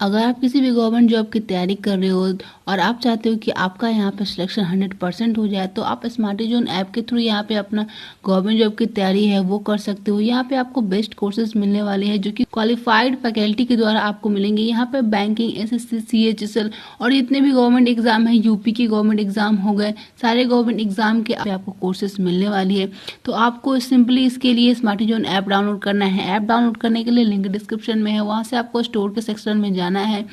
अगर आप किसी भी गवर्नमेंट जॉब की तैयारी कर रहे हो और आप चाहते हो कि आपका यहाँ पे सिलेक्शन 100% हो जाए, तो आप स्मार्टी जोन ऐप के थ्रू यहाँ पे अपना गवर्नमेंट जॉब की तैयारी है वो कर सकते हो। यहाँ पे आपको बेस्ट कोर्सेज मिलने वाले हैं जो कि क्वालिफाइड फैकल्टी के द्वारा आपको मिलेंगे। यहाँ पे बैंकिंग, एसएससी, सीएचएसएल और जितने भी गवर्नमेंट एग्जाम है, यूपी की गवर्नमेंट एग्जाम हो गए, सारे गवर्नमेंट एग्जाम के आपको कोर्सेज मिलने वाली है। तो आपको सिंपली इसके लिए स्मार्टी जोन ऐप डाउनलोड करना है। ऐप डाउनलोड करने के लिए लिंक डिस्क्रिप्शन में है, वहाँ से आपको स्टोर के सेक्शन में जाना है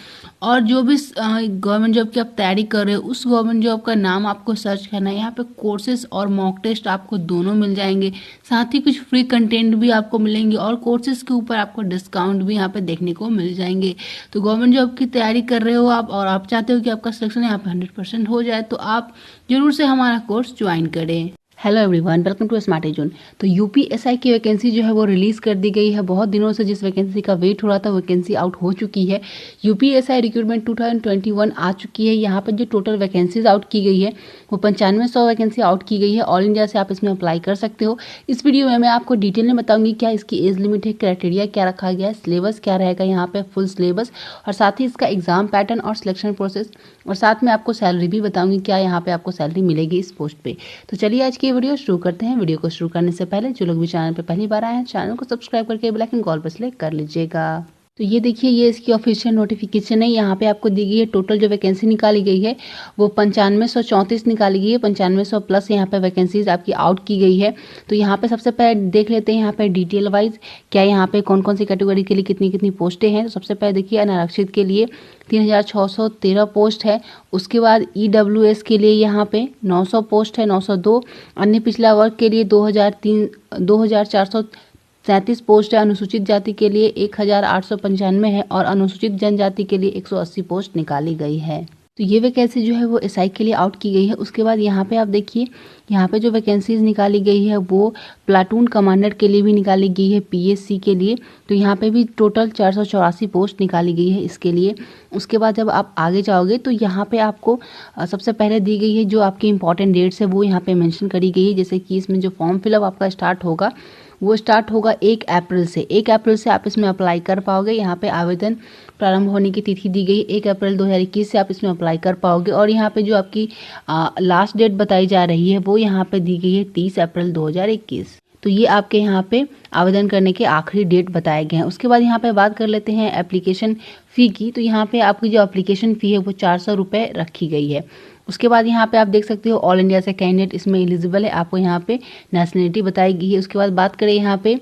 और जो भी गवर्नमेंट जॉब की आप तैयारी कर रहे हो उस गवर्नमेंट जॉब का नाम आपको सर्च करना है। यहाँ पे कोर्सेज और मॉक टेस्ट आपको दोनों मिल जाएंगे, साथ ही कुछ फ्री कंटेंट भी आपको मिलेंगे और कोर्सेज के ऊपर आपको डिस्काउंट भी यहाँ पे देखने को मिल जाएंगे। तो गवर्नमेंट जॉब की तैयारी कर रहे हो आप और आप चाहते हो कि आपका सिलेक्शन यहाँ पे 100% हो जाए, तो आप जरूर से हमारा कोर्स ज्वाइन करें। Hello everyone, welcome to Smarty Zone. तो यूपीएसआई की वैकेंसी जो है वो रिलीज़ कर दी गई है। बहुत दिनों से जिस वैकेंसी का वेट हो रहा था वैकेंसी आउट हो चुकी है। यूपीएसआई रिक्रूटमेंट 2021 आ चुकी है। यहाँ पर जो टोटल वैकेंसीज आउट की गई है वो 9500 वैकेंसी आउट की गई है। ऑल इंडिया से आप इसमें अप्लाई कर सकते हो। इस वीडियो में मैं आपको डिटेल में बताऊंगी क्या इसकी एज लिमिट है, क्राइटेरिया क्या रखा गया है, सिलेबस क्या रहेगा यहाँ पे, फुल सिलेबस, और साथ ही इसका एग्जाम पैटर्न और सिलेक्शन प्रोसेस, और साथ में आपको सैलरी भी बताऊंगी क्या यहाँ पे आपको सैलरी मिलेगी इस पोस्ट पे। तो चलिए आज की वीडियो शुरू करते हैं। वीडियो को शुरू करने से पहले जो लोग भी चैनल पे पहली बार आए हैं चैनल को सब्सक्राइब करके बेल आइकन कॉल पर सेलेक्ट कर लीजिएगा। तो ये देखिए, ये इसकी ऑफिशियल नोटिफिकेशन है। यहाँ पे आपको दी गई है टोटल जो वैकेंसी निकाली गई है वो 9534 निकाली गई है। 9500 प्लस यहाँ पे वैकेंसीज आपकी आउट की गई है। तो यहाँ पे सबसे पहले देख लेते हैं यहाँ पे डिटेल वाइज क्या यहाँ पे कौन कौन सी कैटेगरी के लिए कितनी कितनी पोस्टें हैं। तो सबसे पहले देखिए अनारक्षित के लिए 3613 पोस्ट है। उसके बाद ईडब्ल्यूएस के लिए यहाँ पे 900 पोस्ट है, 902। अन्य पिछड़ा वर्ग के लिए 2437 पोस्ट है। अनुसूचित जाति के लिए 1895 है और अनुसूचित जनजाति के लिए 180 पोस्ट निकाली गई है। तो ये वैकेंसी जो है वो एसआई के लिए आउट की गई है। उसके बाद यहाँ पे आप देखिए, यहाँ पे जो वैकेंसीज निकाली गई है वो प्लाटून कमांडर के लिए भी निकाली गई है, पीएससी के लिए। तो यहाँ पे भी टोटल 484 पोस्ट निकाली गई है इसके लिए। उसके बाद जब आप आगे जाओगे तो यहाँ पे आपको सबसे पहले दी गई है जो आपकी इंपॉर्टेंट डेट्स है वो यहाँ पे मेंशन करी गई है। जैसे कि इसमें जो फॉर्म फिलअप आपका स्टार्ट होगा वो स्टार्ट होगा 1 अप्रैल से। 1 अप्रैल से आप इसमें अप्लाई कर पाओगे। यहाँ पे आवेदन प्रारंभ होने की तिथि दी गई 1 अप्रैल 2021 से आप इसमें अप्लाई कर पाओगे। और यहाँ पे जो आपकी लास्ट डेट बताई जा रही है वो यहाँ पे दी गई है 30 अप्रैल 2021। तो ये आपके यहाँ पे आवेदन करने के आखिरी डेट बताए गए हैं। उसके बाद यहाँ पे बात कर लेते हैं एप्लीकेशन फ़ी की। तो यहाँ पे आपकी जो एप्लीकेशन फ़ी है वो 400 रुपये रखी गई है। उसके बाद यहाँ पे आप देख सकते हो ऑल इंडिया से कैंडिडेट इसमें एलिजिबल है। आपको यहाँ पे नेशनलिटी बताई गई है। उसके बाद बात करें यहाँ पे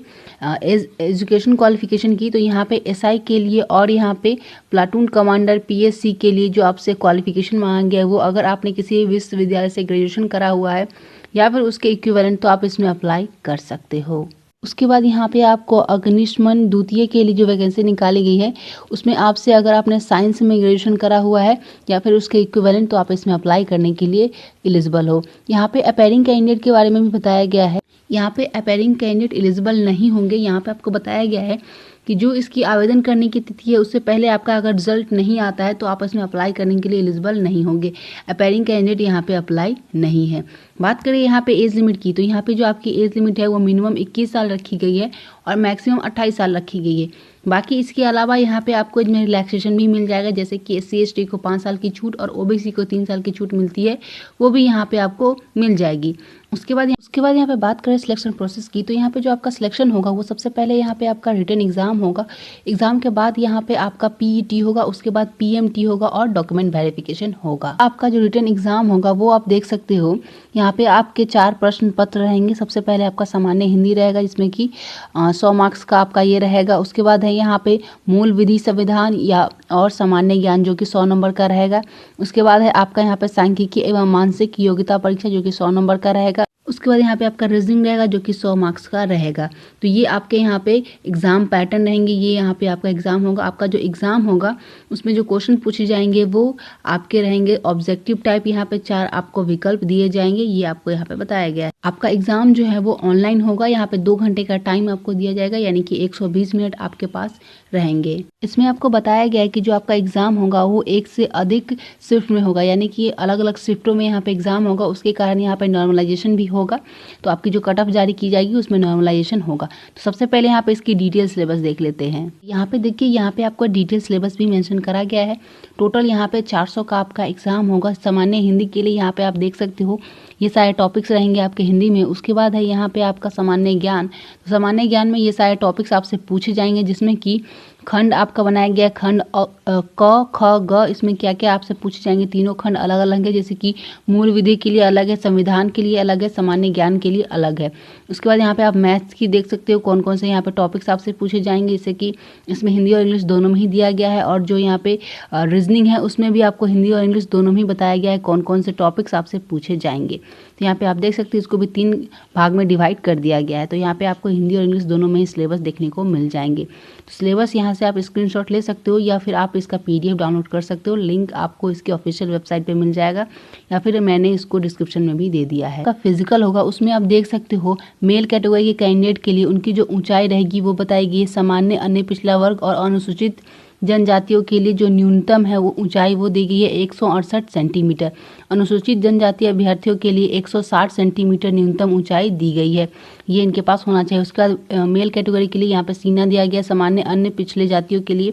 एजुकेशन क्वालिफिकेशन की, तो यहाँ पे एसआई के लिए और यहाँ पे प्लाटून कमांडर पीएससी के लिए जो आपसे क्वालिफिकेशन मांगा गया है वो अगर आपने किसी विश्वविद्यालय से ग्रेजुएशन करा हुआ है या फिर उसके इक्विवेलेंट तो आप इसमें अप्लाई कर सकते हो। उसके बाद यहाँ पे आपको अग्निशमन द्वितीय के लिए जो वैकेंसी निकाली गई है उसमें आपसे अगर आपने साइंस में ग्रेजुएशन करा हुआ है या फिर उसके इक्विवेलेंट तो आप इसमें अप्लाई करने के लिए एलिजिबल हो। यहाँ पे अपीयरिंग कैंडिडेट के बारे में भी बताया गया है। यहाँ पे अपीयरिंग कैंडिडेट एलिजिबल नहीं होंगे। यहाँ पे आपको बताया गया है कि जो इसकी आवेदन करने की तिथि है उससे पहले आपका अगर रिजल्ट नहीं आता है तो आप इसमें अप्लाई करने के लिए एलिजिबल नहीं होंगे। अपीयरिंग कैंडिडेट यहाँ पे अप्लाई नहीं है। बात करें यहाँ पे एज लिमिट की, तो यहाँ पे जो आपकी एज लिमिट है वो मिनिमम 21 साल रखी गई है और मैक्सिमम 28 साल रखी गई है। बाकी इसके अलावा यहाँ पे आपको इसमें रिलैक्सेशन भी मिल जाएगा, जैसे कि SC/ST को 5 साल की छूट और OBC को 3 साल की छूट मिलती है, वो भी यहाँ पे आपको मिल जाएगी। उसके बाद यहाँ पे बात करें सिलेक्शन प्रोसेस की, तो यहाँ पे जो आपका सिलेक्शन होगा वो सबसे पहले यहाँ पे आपका रिटन एग्जाम होगा। एग्जाम के बाद यहाँ पे आपका PET होगा, उसके बाद PMT होगा और डॉक्यूमेंट वेरिफिकेशन होगा। आपका जो रिटन एग्जाम होगा वो आप देख सकते हो यहाँ पे आपके 4 प्रश्न पत्र रहेंगे। सबसे पहले आपका सामान्य हिंदी रहेगा जिसमें कि 100 मार्क्स का आपका ये रहेगा। उसके बाद है यहाँ पे मूल विधि संविधान या और सामान्य ज्ञान जो कि 100 नंबर का रहेगा। उसके बाद है आपका यहाँ पे सांख्यिकी एवं मानसिक योग्यता परीक्षा जो कि 100 नंबर का रहेगा। उसके बाद यहाँ पे आपका रीजनिंग रहेगा जो कि 100 मार्क्स का रहेगा। तो ये आपके यहाँ पे एग्जाम पैटर्न रहेंगे। ये यहाँ पे आपका एग्जाम होगा। आपका जो एग्जाम होगा उसमें जो क्वेश्चन पूछे जाएंगे वो आपके रहेंगे ऑब्जेक्टिव टाइप। यहाँ पे 4 आपको विकल्प दिए जाएंगे, ये आपको यहाँ पे बताया गया है। आपका एग्ज़ाम जो है वो ऑनलाइन होगा। यहाँ पे 2 घंटे का टाइम आपको दिया जाएगा, यानी कि 120 मिनट आपके पास रहेंगे। इसमें आपको बताया गया है कि जो आपका एग्ज़ाम होगा वो एक से अधिक शिफ्ट में होगा, यानी कि अलग-अलग शिफ्टों में यहाँ पे एग्ज़ाम होगा। उसके कारण यहाँ पे नॉर्मलाइजेशन भी होगा। तो आपकी जो कट ऑफ जारी की जाएगी उसमें नॉर्मलाइजेशन होगा। तो सबसे पहले यहाँ पे इसकी डिटेल सिलेबस देख लेते हैं। यहाँ पे देखिए, यहाँ पे आपको डिटेल सिलेबस भी मेंशन करा गया है। टोटल यहाँ पे 400 का आपका एग्ज़ाम होगा। सामान्य हिंदी के लिए यहाँ पे आप देख सकते हो ये सारे टॉपिक्स रहेंगे आपके हिंदी में। उसके बाद है यहाँ पे आपका सामान्य ज्ञान। तो सामान्य ज्ञान में ये सारे टॉपिक्स आपसे पूछे जाएंगे, जिसमें कि खंड आपका बनाया गया खंड क ख ग, इसमें क्या क्या आपसे पूछे जाएंगे। तीनों खंड अलग अलग है, जैसे कि मूल विधि के लिए अलग है, संविधान के लिए अलग है, सामान्य ज्ञान के लिए अलग है। उसके बाद यहाँ पे आप मैथ्स की देख सकते हो कौन कौन से यहाँ पे टॉपिक्स आपसे पूछे जाएंगे, जैसे कि इसमें हिंदी और इंग्लिश दोनों में ही दिया गया है। और जो यहाँ पे रीजनिंग है उसमें भी आपको हिंदी और इंग्लिश दोनों में ही बताया गया है कौन कौन से टॉपिक्स आपसे पूछे जाएंगे। तो यहाँ पे आप देख सकते हैं इसको भी 3 भाग में डिवाइड कर दिया गया है। तो यहाँ पे आपको हिंदी और इंग्लिश दोनों में ही सिलेबस देखने को मिल जाएंगे। तो सिलेबस यहाँ से आप स्क्रीनशॉट ले सकते हो, या फिर आप इसका PDF डाउनलोड कर सकते हो। लिंक आपको इसके ऑफिशियल वेबसाइट पे मिल जाएगा, या फिर मैंने इसको डिस्क्रिप्शन में भी दे दिया है। का फिजिकल होगा उसमें आप देख सकते हो मेल कैटेगरी के कैंडिडेट के लिए उनकी जो ऊंचाई रहेगी वो बताएगी। सामान्य, अन्य पिछड़ा वर्ग और अनुसूचित जनजातियों के लिए जो न्यूनतम है वो ऊंचाई वो दी गई है 168 सेंटीमीटर। अनुसूचित जनजाति अभ्यर्थियों के लिए 160 सेंटीमीटर न्यूनतम ऊंचाई दी गई है, ये इनके पास होना चाहिए। उसके बाद मेल कैटेगरी के लिए यहाँ पे सीना दिया गया, सामान्य, अन्य पिछले जातियों के लिए।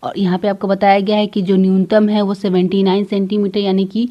और यहाँ पे आपको बताया गया है कि जो न्यूनतम है वो 79 सेंटीमीटर, यानी कि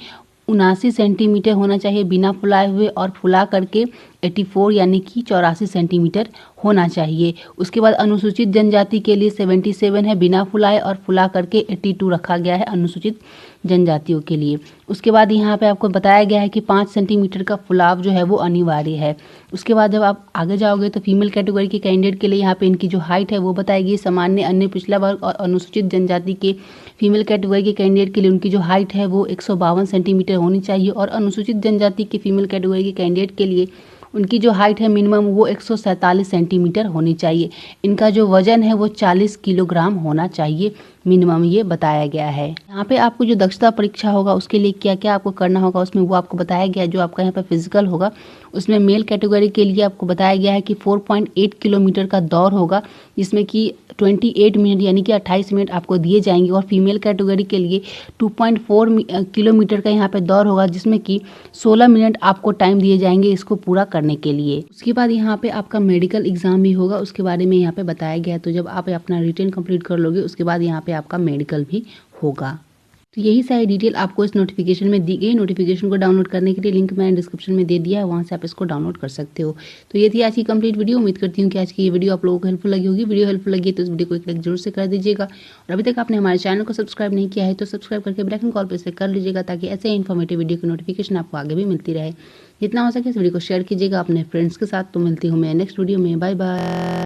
79 सेंटीमीटर होना चाहिए बिना फुलाए हुए, और फुला करके 84 यानी कि 84 सेंटीमीटर होना चाहिए। उसके बाद अनुसूचित जनजाति के लिए 77 है बिना फुलाए, और फुला करके 82 रखा गया है अनुसूचित जनजातियों के लिए। उसके बाद यहाँ पे आपको बताया गया है कि 5 सेंटीमीटर का फुलाव जो है वो अनिवार्य है। उसके बाद जब आप आगे जाओगे तो फीमेल कैटेगरी के कैंडिडेट के लिए यहाँ पे इनकी जो हाइट है वो बताएगी। सामान्य, अन्य पिछड़ा वर्ग और अनुसूचित जनजाति के फीमेल कैटेगरी के कैंडिडेट के लिए उनकी जो हाइट है वो 152 सेंटीमीटर होनी चाहिए, और अनुसूचित जनजाति के फीमेल कैटेगरी के कैंडिडेट के लिए उनकी जो हाइट है मिनिमम वो 147 सेंटीमीटर होनी चाहिए। इनका जो वजन है वो 40 किलोग्राम होना चाहिए मिनिमम, ये बताया गया है। यहाँ पे आपको जो दक्षता परीक्षा होगा उसके लिए क्या क्या आपको करना होगा उसमें वो आपको बताया गया है। जो आपका यहाँ पे फिजिकल होगा उसमें मेल कैटेगरी के लिए आपको बताया गया है कि 4.8 किलोमीटर का दौड़ होगा, जिसमें कि 28 मिनट यानी कि 28 मिनट आपको दिए जाएंगे। और फीमेल कैटेगरी के लिए 2.4 किलोमीटर का यहाँ पे दौड़ होगा, जिसमें कि 16 मिनट आपको टाइम दिए जाएंगे इसको पूरा करने के लिए। उसके बाद यहाँ पे आपका मेडिकल एग्जाम भी होगा, उसके बारे में यहाँ पे बताया गया है। तो जब आप अपना रिटन कंप्लीट कर लोगे उसके बाद यहाँ पे आपका मेडिकल भी होगा। तो यही सारी डिटेल आपको इस नोटिफिकेशन में दी गई। नोटिफिकेशन को डाउनलोड करने के लिए लिंक मैंने डिस्क्रिप्शन में दे दिया है, वहाँ से आप इसको डाउनलोड कर सकते हो। तो ये थी आज की कंप्लीट वीडियो। उम्मीद करती हूँ कि आज की ये वीडियो आप लोगों को हेल्पफुल लगी होगी। वीडियो हेल्पफुल लगी तो इस वीडियो को एक लाइक जरूर से कर दीजिएगा, और अभी तक आपने हमारे चैनल को सब्सक्राइब नहीं किया है तो सब्सक्राइब करके बेल आइकन कॉल पर से कर लीजिएगा, ताकि ऐसे इन्फॉर्मेटिव वीडियो की नोटिफिकेशन आपको आगे भी मिलती रहे। जितना हो सके इस वीडियो को शेयर कीजिएगा अपने फ्रेंड्स के साथ। तो मिलती हूँ मैं नेक्स्ट वीडियो में। Bye bye.